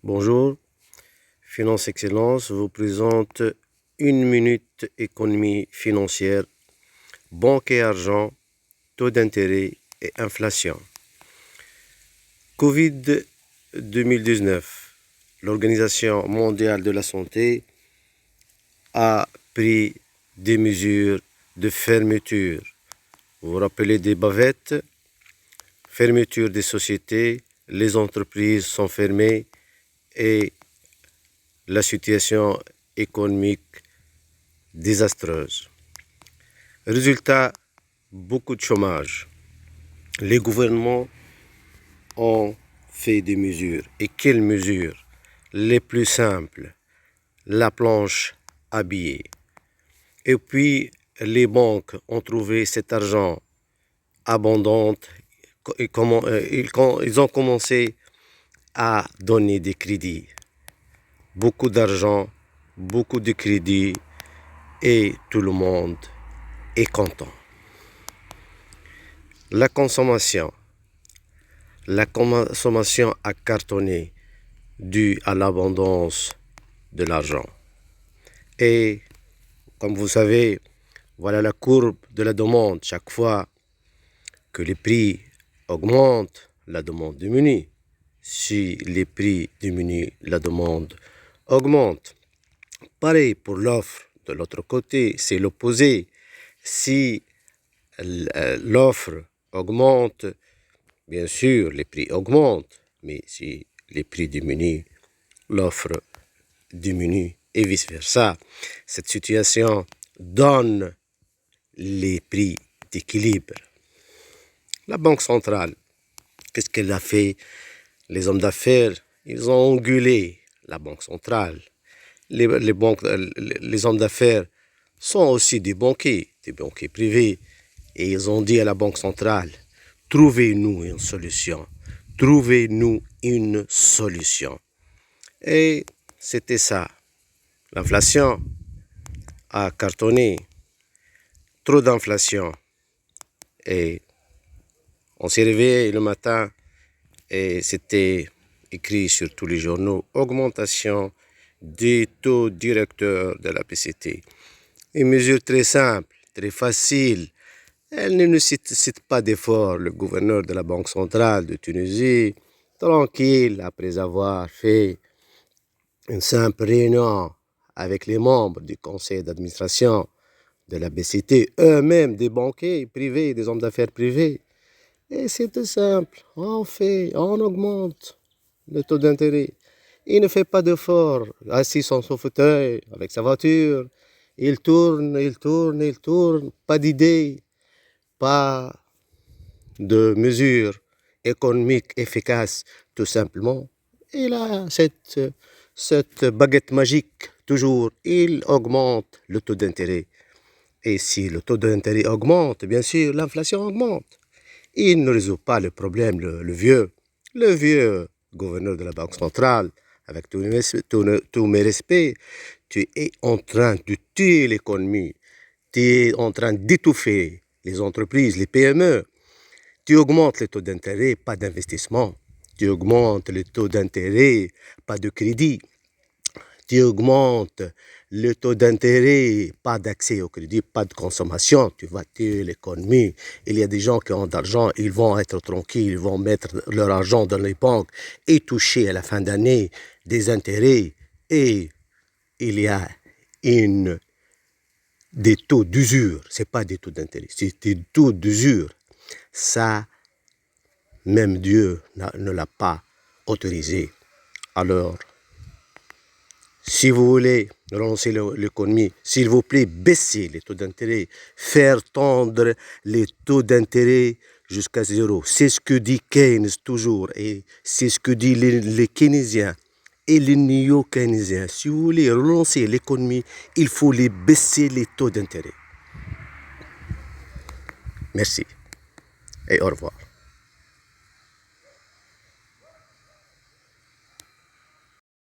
Bonjour, Finance Excellence vous présente une minute économie financière, banque et argent, taux d'intérêt et inflation. Covid-2019, l'Organisation mondiale de la santé a pris des mesures de fermeture. Vous vous rappelez des bavettes, fermeture des sociétés, les entreprises sont fermées et la situation économique désastreuse. Résultat, beaucoup de chômage. Les gouvernements ont fait des mesures. Et quelles mesures? Les plus simples, la planche à billets. Et puis, les banques ont trouvé cet argent abondant. Ils ont commencé à donner des crédits. Beaucoup d'argent, beaucoup de crédits et tout le monde est content. La consommation a cartonné due à l'abondance de l'argent. Et comme vous savez, voilà la courbe de la demande. Chaque fois que les prix augmentent, la demande diminue. Si les prix diminuent, la demande augmente. Pareil pour l'offre. De l'autre côté, c'est l'opposé. Si l'offre augmente, bien sûr, les prix augmentent. Mais si les prix diminuent, l'offre diminue et vice-versa. Cette situation donne les prix d'équilibre. La Banque centrale, qu'est-ce qu'elle a fait? Les hommes d'affaires, ils ont engueulé la Banque centrale. Les hommes d'affaires sont aussi des banquiers privés. Et ils ont dit à la Banque centrale, trouvez-nous une solution. Trouvez-nous une solution. Et c'était ça. L'inflation a cartonné. Trop d'inflation. Et on s'est réveillé le matin et c'était écrit sur tous les journaux, augmentation des taux directeurs de la PCT. Une mesure très simple, très facile. Elle ne nécessite pas d'effort. Le gouverneur de la Banque centrale de Tunisie, tranquille, après avoir fait une simple réunion avec les membres du conseil d'administration de la BCT, eux-mêmes des banquiers privés, des hommes d'affaires privés. Et c'est tout simple, on augmente le taux d'intérêt. Il ne fait pas d'effort, assis sur son fauteuil, avec sa voiture. Il tourne, pas d'idées, pas de mesures économiques efficaces, tout simplement. Il a cette baguette magique, toujours, il augmente le taux d'intérêt. Et si le taux d'intérêt augmente, bien sûr, l'inflation augmente. Il ne résout pas le problème, le vieux gouverneur de la Banque centrale, avec tous mes respects, tu es en train de tuer l'économie, tu es en train d'étouffer les entreprises, les PME, tu augmentes les taux d'intérêt, pas d'investissement, tu augmentes les taux d'intérêt, pas de crédit, tu augmentes le taux d'intérêt, pas d'accès au crédit, pas de consommation, tu vas tuer l'économie. Il y a des gens qui ont de l'argent, ils vont être tranquilles, ils vont mettre leur argent dans les banques et toucher à la fin d'année des intérêts. Et il y a des taux d'usure, c'est pas des taux d'intérêt, c'est des taux d'usure. Ça, même Dieu ne l'a pas autorisé. Alors, si vous voulez relancer l'économie, s'il vous plaît, baissez les taux d'intérêt, faire tendre les taux d'intérêt jusqu'à zéro. C'est ce que dit Keynes toujours et c'est ce que disent les keynésiens et les néo-keynésiens. Si vous voulez relancer l'économie, il faut baisser les taux d'intérêt. Merci et au revoir.